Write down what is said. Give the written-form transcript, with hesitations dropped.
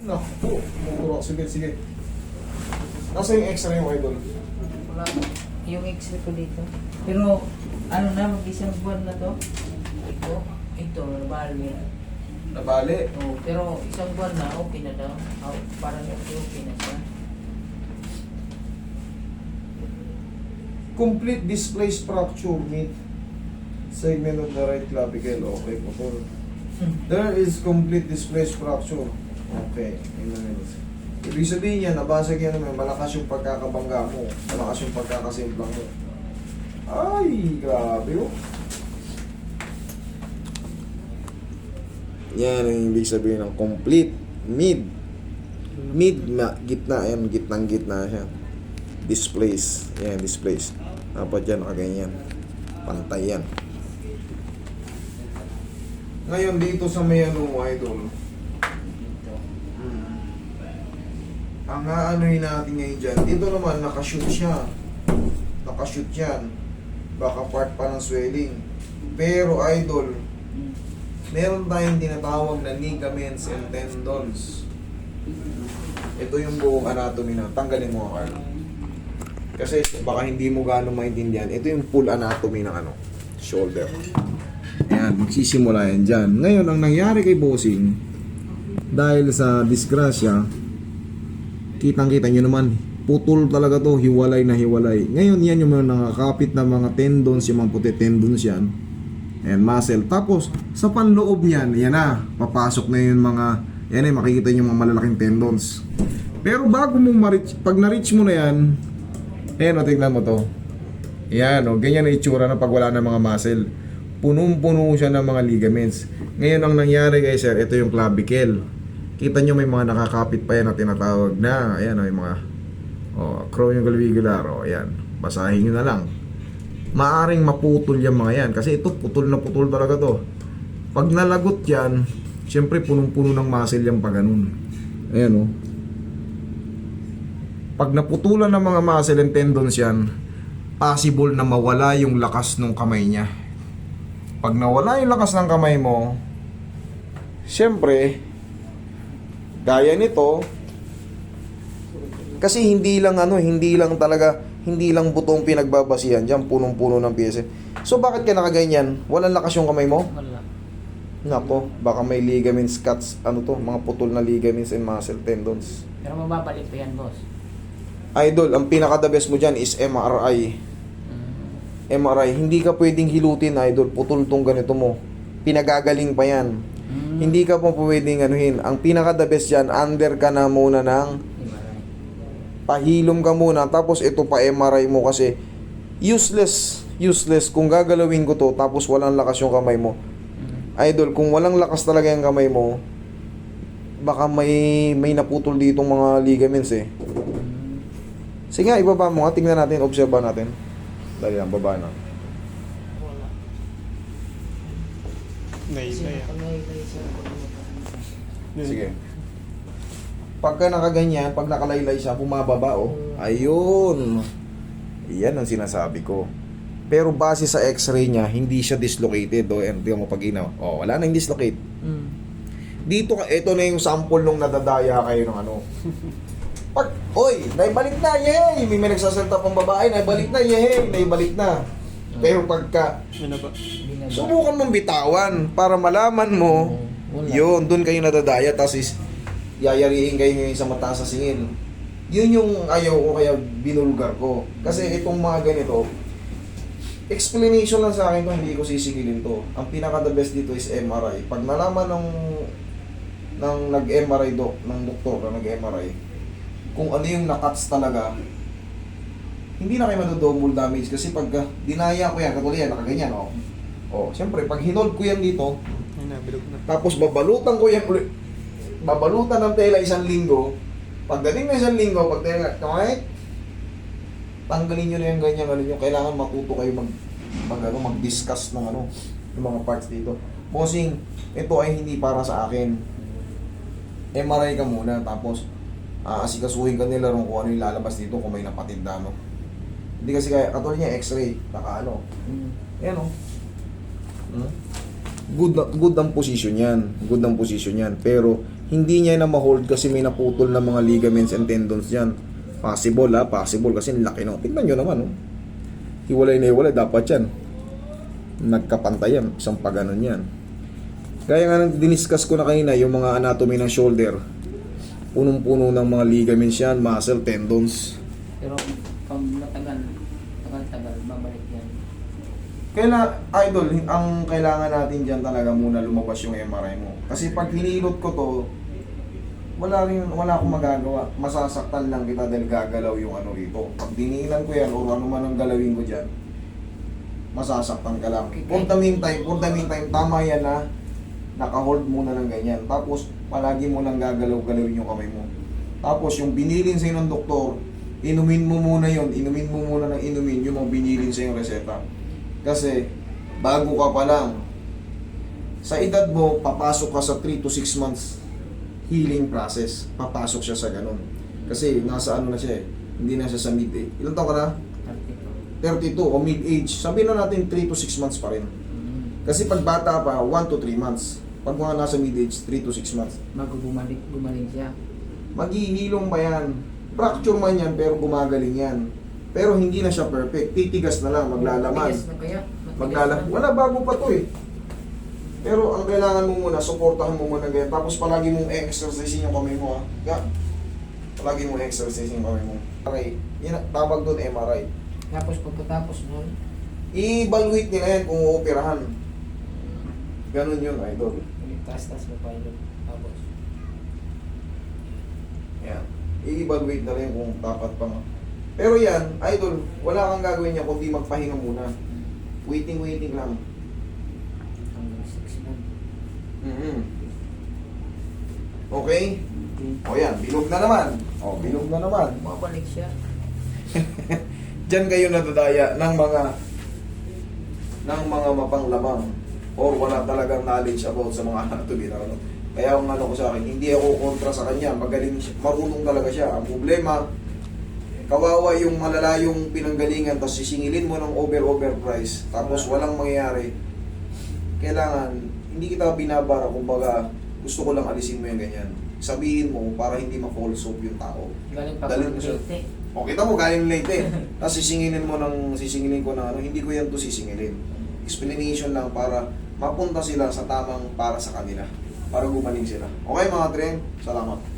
Naku, mumuro. Sige, sige. Nasa yung x-ray mo, idol? Wala. Yung x-ray ko dito. Pero, ano na, mag-isang buwan na to. Ito, nabali. Nabali. Oh, pero isang buwan na, okay na daw. Oh, parang okay na siya. Complete displaced fracture mid segment of the right clavicle. Okay, putol. There is complete displaced fracture. Okay. Ibig sabihin yan, nabasag yan naman, malakas yung pagkakabangga mo. Malakas yung pagkakasimplang mo. Ay, grabe oh. Yan ang ibig sabihin ng complete mid. Gitna. Ayan, gitnang-gitna siya. Displace. Yan, displace. Dapat yan, nakaganyan. Pantay yan. Ngayon, dito sa may ano, idol. Ang aanohin natin ngayon dyan, dito naman, nakashoot siya. Nakashoot yan. Baka part pa ng swelling. Pero, idol, meron tayong tinatawag na ligaments and tendons. Ito yung buong anatomy na. Tanggalin mo, Carl. Kasi baka hindi mo gaano maintindihan. Ito yung full anatomy ng ano, shoulder. Ayan, magsisimula yan dyan. Ngayon, ang nangyari kay Bossing, dahil sa disgrasya, kitang-kita nyo naman, putol talaga to, hiwalay na hiwalay. Ngayon, yan yung mga nakakapit na mga tendons, yung mga puti tendons yan. Ayan, muscle. Tapos, sa panloob niyan, yan na, papasok na yung mga, yan eh, makikita nyo mga malalaking tendons. Pero bago mo ma-reach, pag na-reach mo na yan, ayan o, tignan mo to. Yan o, ganyan na itsura na pag wala na mga muscle. Punong-puno siya ng mga ligaments. Ngayon ang nangyari guys, sir, ito yung clavicle. Kita nyo may mga nakakapit pa yan na tinatawag na, ayan o, yung mga acromioclavicular, o ayan, basahin nyo na lang. Maaring maputol yung mga yan, kasi ito, putol na putol talaga to. Pag nalagot yan, syempre punong-puno ng muscle yung pag ganun. Ayan o. Pag naputulan ng mga muscle and tendons yan, possible na mawala yung lakas ng kamay niya. Pag nawala yung lakas ng kamay mo, syempre, gaya nito, kasi hindi lang butong pinagbabasihan diyan, punong-puno ng piyesa. So bakit ka nakaganyan? Walang lakas yung kamay mo? Wala. Nako, baka may ligaments cuts, mga putol na ligaments and muscle tendons. Pero mababalik pa yan, boss. Idol, ang pinaka-the best mo dyan is MRI. MRI, hindi ka pwedeng hilutin, idol. Putol tong ganito mo. Pinagagaling pa yan. Hindi ka pa pwedeng anuhin. Ang pinaka-the best dyan, under ka na muna ng pahilom ka muna. Tapos ito pa MRI mo kasi useless kung gagalawin ko to tapos walang lakas yung kamay mo. Idol, kung walang lakas talaga yung kamay mo, baka may naputol ditong mga ligaments eh. Sige nga, ibaba mo nga. Tingnan natin, obserba natin. Dali lang, baba na. Wala. Nailay. Sige. Pagka nakaganyan, pag nakalaylay siya, bumababa oh. Ayun. Iyan ang sinasabi ko. Pero base sa x-ray niya, hindi siya dislocated. Hindi mo pag-inaw. Wala nang dislocate. Dito, ito na yung sample nung nadadaya kayo ng ano. Naibalik na, yehey! May nagsasalta pang babae, naibalik na, yehey! Naibalik na. Pero pagka, subukan mong bitawan para malaman mo, yun, dun kayo nadadaya, tapos yayarihin kayo ngayon sa mataas sa singil. Yun yung ayaw ko, kaya binulgar ko. Kasi itong mga ganito, explanation lang sa akin kung hindi ko sisigilin to. Ang pinaka-the best dito is MRI. Pag nalaman ng nag-MRI ng doktor na nag-MRI, kung ano yung nakats talaga, hindi na kayo madodouble damage kasi pag dinaya ko yan, katulad yan, nakaganyan, siyempre, pag hinold ko yan dito, tapos babalutan ko yan ulit, babalutan ng tela 1 linggo, pagdating na 1 linggo, pag tela, tanggalin nyo na yung ganyan, kailangan matuto kayo mag-discuss ng yung mga parts dito. Bossing, ito ay hindi para sa akin. MRI ka muna, tapos asikasuhin ka nila kung ano yung lalabas dito, kung may napatid na Hindi kasi kaya, katulad niya x-ray, ayan good ang position yan, pero hindi niya na ma-hold kasi may naputol na mga ligaments and tendons dyan. Possible possible kasi laki no. Tingnan nyo naman, oh. Hiwalay na hiwalay, dapat yan. Nagkapantay yan, isang pag-anon yan. Kaya nga diniscuss ko na kanina yung mga anatomy ng shoulder. Punong-puno ng mga ligaments yan, muscle, tendons. Pero pag tagal, babalik yan. Idol, ang kailangan natin dyan talaga muna lumabas yung MRI mo. Kasi pag hinilot ko to, wala akong magagawa. Masasaktan lang kita dahil gagalaw yung ano rito. Pag dinilan ko yan o ano man ang galawin ko dyan, masasaktan ka lang. For the meantime, tama yan na naka-hold muna ng ganyan. Tapos, palagi mo lang gagalaw-galawin yung kamay mo. Tapos, yung binilin sa'yo ng doktor, inumin mo muna yun. Inumin mo muna ng inumin yung mga binilin sa'yo yung reseta. Kasi, bago ka pa lang, sa edad mo, papasok ka sa 3 to 6 months healing process. Papasok siya sa ganun. Kasi, nasa ano na siya eh. Hindi na siya sa mid-age. Ilan taon ka na? 32 o mid-age. Sabihin na natin 3 to 6 months pa rin. Kasi pag bata pa, 1 to 3 months. Pag mga nasa mid-age, 3 to 6 months. Bago gumaling siya. Maghihilom pa yan. Fracture man yan, pero gumagaling yan. Pero hindi na siya perfect. Titigas na lang, maglalaman. Matigas na kaya? Maglalaman. Wala, bago pa to eh. Pero ang kailangan mo muna, suportahan mo muna ganyan. Tapos palagi mong exercise yung kamay mo ha. Palagi mong exercise yung kamay mo. Okay, yan, tawag doon MRI. Tapos pagkatapos nun, I-evaluate nila yan kung uoperahan. Ganun yun, idol. taas-taas mo pa yun. Tapos, Yan. I-evaluate na rin kung dapat pa nga. Pero yan, idol, wala kang gagawin niya kundi magpahinga muna. Waiting lang. hanggang 6 months. Okay? O yan, bilog na naman. O, bilog na naman. Bumabalik siya. Diyan kayo nadadaya ng mga mapanglamang or wala talagang knowledge about sa mga anatomy na ano. Kaya ang ano ko sa akin, hindi ako kontra sa kanya, magaling siya, marunong talaga siya. Ang problema, kawawa yung malalayong pinanggalingan tapos sisingilin mo ng over price tapos walang mangyayari. Kailangan, hindi kita binabara, kumbaga gusto ko lang alisin mo yung ganyan. Sabihin mo para hindi ma-false hope yung tao. Galing pa Dalhin mo siya. O kita mo, galing late eh. Tapos sisingilin ko na ano, hindi ko yan to sisingilin. Explanation lang para mapunta sila sa tamang para sa kanila. Para gumaling sila. Okay mga tren, salamat.